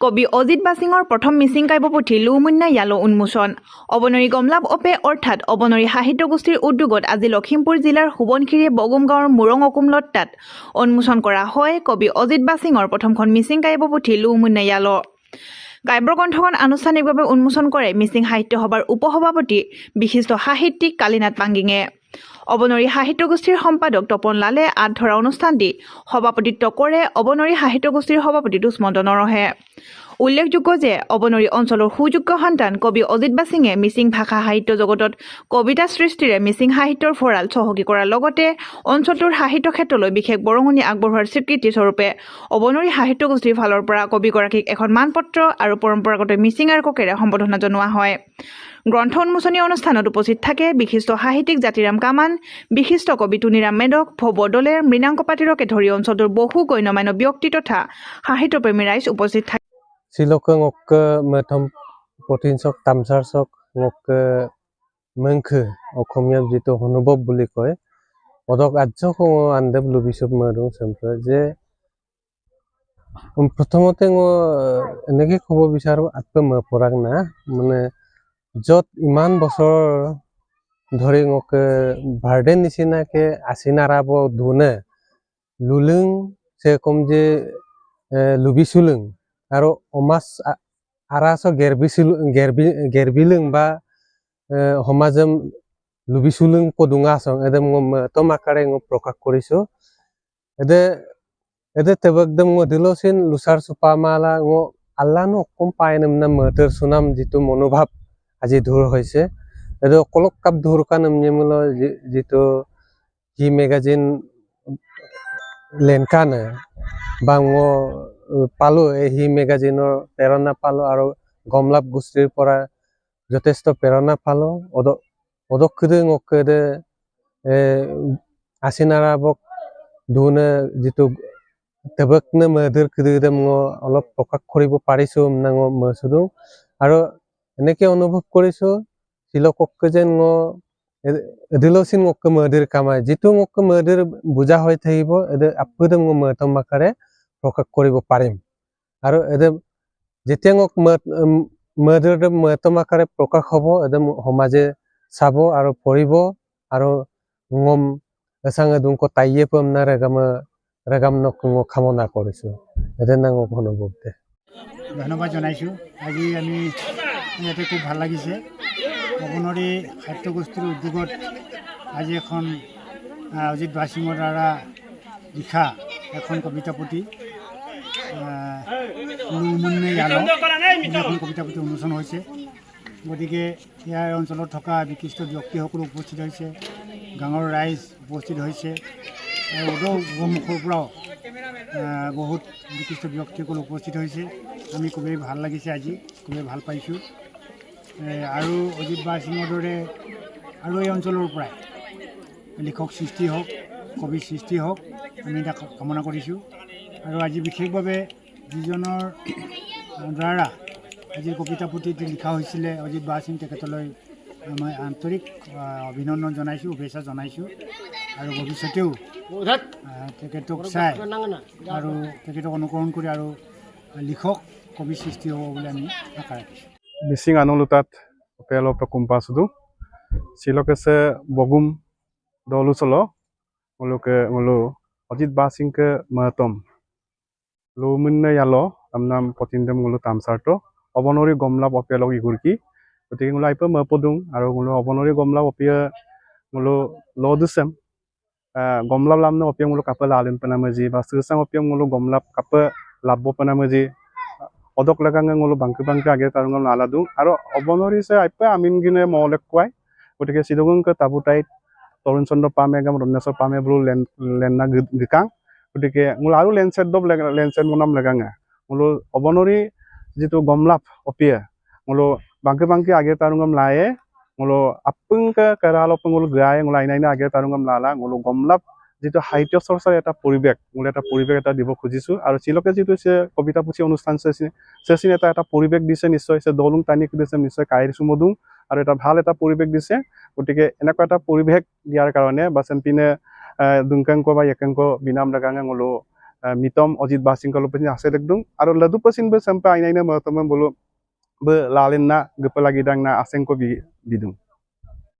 কবি অজিত বাসিঙৰ প্ৰথম মিচিং কাব্যপুথি লুমুন্না য়ালো উন্মোচন অবনৰী গমলাপ অপে অৰ্থাৎ অবনৰী সাহিত্য গোষ্ঠীৰ উদ্যোগত আজি লখিমপুৰ জিলাৰ সোবনখিৰি বগুম গাঁৱৰ মুৰং অকুমলত তাত উন্মোচন কৰা হয় কবি অজিত বাসিঙৰ প্ৰথমখন মিচিং কাব্যপুথি লুমুন্না য়ালো কাব্যগ্ৰন্থখন আনুষ্ঠানিকভাৱে উন্মোচন কৰে মিচিং সাহিত্য সভাৰ উপসভাপতি বিশিষ্ট সাহিত্যিক কালীনাথ পাঙ্গিঙে অবনৰী সাহিত্য গোষ্ঠীৰ সম্পাদক তপন লালে আঁত ধৰা অনুষ্ঠানটি সভাপতিত্ব কৰে অবনৰী সাহিত্য গোষ্ঠীৰ সভাপতি দুষ্মন্ত নৰহে উল্লেখযোগ্য যে অবনৰী অঞ্চলৰ সুযোগ্য সন্তান কবি অজিত বাসিঙে মিচিং ভাষা সাহিত্য জগতত কবিতা সৃষ্টিৰে মিচিং সাহিত্যৰ ভঁৰাল চহকী কৰাৰ লগতে অঞ্চলটোৰ সাহিত্য ক্ষেত্ৰলৈ বিশেষ বৰঙণি আগবঢ়োৱাৰ স্বীকৃতি স্বৰূপে অবনৰী সাহিত্য গোষ্ঠীৰ ফালৰ পৰা কবিগৰাকীক এখন মানপত্ৰ আৰু পৰম্পৰাগত মিচিং আৰ্ককেৰে সম্বোধনা জনোৱা হয় গ্ৰন্থ উন্মোচনী অনুষ্ঠানত উপস্থিত থাকে বিশিষ্ট সাহিত্যিক জাতিৰাম কামান বিশিষ্ট কবি টুনিৰাম মেডক ভৱ দলেৰ মৃণাংক পাতিৰকে ধৰি অঞ্চলটোৰ বহু গণ্যমান্য ব্যক্তি তথা সাহিত্যপ্ৰেমী ৰাইজ উপস্থিত থাকে Silok ngok metom protein sok tamsar sok ngok mengke okomnya jitu honobob buli koy odok adjo ko ande lubisub marung sampai je protomote ngo enege khobo bisaru atpe me porang na mane jot iman bosor ধৰি ngok burden নিচিনা কে আসিনাৰাব ধুনে লুলুং সে কম যে লুবিসুলুং আৰু অমাস আৰাস গেৰবিলুং বা সমাজম লুবিসুলুং পদুঙা সং এদম তম আকাৰে প্ৰকাশ কৰিছো এদে তেবকদম দিলছিন লুচাৰ সুপামালা আল্লাহনো কম পায়নম না মতৰ সুনাম যিটো মনোভাৱ আজি ধুৰ হৈছে এদে কলক কাপ ধুৰ কানম নিমল যিটো হি মেগাজিন লেনকানে বাঙো পালো এই মেগাজিনৰ প্ৰেৰণা পালো আৰু গমলাপ গোষ্ঠীৰ পৰা যথেষ্ট প্ৰেৰণা পালো অদক্ষিদে ngokede আসিনাৰাবক দুনে যিটো তেবকনে মধুৰ কিদম অলপ প্ৰকাশ কৰিব পাৰিছো নাঙ মসুদু আৰু এনেকে অনুভৱ কৰিছো শিলককে যেন দিলছিন ngok মধুৰ কামাই যিটো ngok মধুৰ বুজা হৈ থাকিব এদে আপুদম মতম আকাৰে প্ৰকাশ কৰিব পাৰিম আৰু এদে যেতিয়া ngok মধুৰ মতম আকাৰে প্ৰকাশ হ'ব এদে সমাজে চাব আৰু পঢ়িব আৰু ngom এসাঙে দুংকো তাইয়ে পম না ৰেগাম নক কামনা কৰিছো এদে নাঙ অনুভৱ দে ধন্যবাদ জনাইছো আজি আমি ইয়াতে খুব ভাল লাগিছে অবনৰী সাহিত্য গোষ্ঠীৰ উদ্যোগত আজি এখন অজিত বাসিঙৰ দ্বাৰা লিখা এখন কবিতা পুথি লুমুন্না য়ালো এখন কবিতা পুথি উন্মোচন হৈছে গতিকে ইয়াৰ অঞ্চলত থকা বিশিষ্ট ব্যক্তিসকল উপস্থিত হৈছে গাঁৱৰ ৰাইজ উপস্থিত হৈছে আৰু উদমুখৰ পৰাও বহুত বিশিষ্ট ব্যক্তিসকল উপস্থিত হৈছে আমি খুবেই ভাল লাগিছে আজি খুবেই ভাল পাইছোঁ আৰু অজিত বাসিঙৰ দৰে আৰু এই অঞ্চলৰ পৰাই লিখক সৃষ্টি হওক কবি সৃষ্টি হওক আমি তাক কামনা কৰিছোঁ আৰু আজি বিশেষভাৱে যিজনৰ দ্বাৰা আজি কবিতা পুথিটি লিখা হৈছিলে অজিত বাসিং তেখেতলৈ মই আন্তৰিক অভিনন্দন জনাইছোঁ শুভেচ্ছা জনাইছোঁ আৰু ভৱিষ্যতেও তেখেতক চাই আৰু তেখেতক অনুকৰণ কৰি আৰু লিখক কবি সৃষ্টি হ'ব বুলি আমি আশা ৰাখিছোঁ মিচিং আনুলুতাত পেলো কুম্পাসুদু সিলকেছে বগুম দলু চলো মুলুকে মুলু অজিত বাসিংকে মতম লুমুন্না য়ালো আমনাম পতিন্দম মুলু তামসারটো অবনৰী গমলাপ অপেলক ইগুৰকি গতিকে মুলু আইপে মপদুং আৰু মুলু অবনৰী গমলাপ অপিয়া মুলু লদুসেম গমলাপ লামনে অপিয়া মুলু কাপে লালিন পেনামজি বা সুসাং অপিয়া মুলু গমলাপ কাপে লাব্ব পেনামজি odok lagang ngulu bangke age tarungal naladung aro obonori se aipa amin gine molek kwai gotike sidogung ke tabutai torun chondro pame gam ronnasor pame bru lenna gikang gotike ngulu aru lenset dob lenset munam laganga ngulu obonori jitu gomlap opia ngulu bangke age tarungam lae ngulu apung ke karalo pengulu gae ngulu aina age tarungam lala ngulu gomlap যিটো সাহিত্য চৰ্চাৰ এটা পৰিৱেশ মূল এটা পৰিৱেশ এটা দিব খুজিছো আৰু চিলকে যিটো কবিতা পুথি অনুষ্ঠান চেচিন এটা পৰিৱেশ দিছে নিশ্চয় দলুং টানিক দিছে নিশ্চয় কাইৰ সুমদুং আৰু এটা ভাল এটা পৰিৱেশ দিছে গতিকে এনেকুৱা এটা পৰিৱেশ দিয়াৰ কাৰণে বা চেম্পিনে দুংকাংক বা একাংক বিনাম লাগাঙে ngolo mitom Ojit Basing kalau pesin aselek dung aro ladu pesin be sampai aina ina matom bolu be lalin na gepelagi dang na aseng ko bidung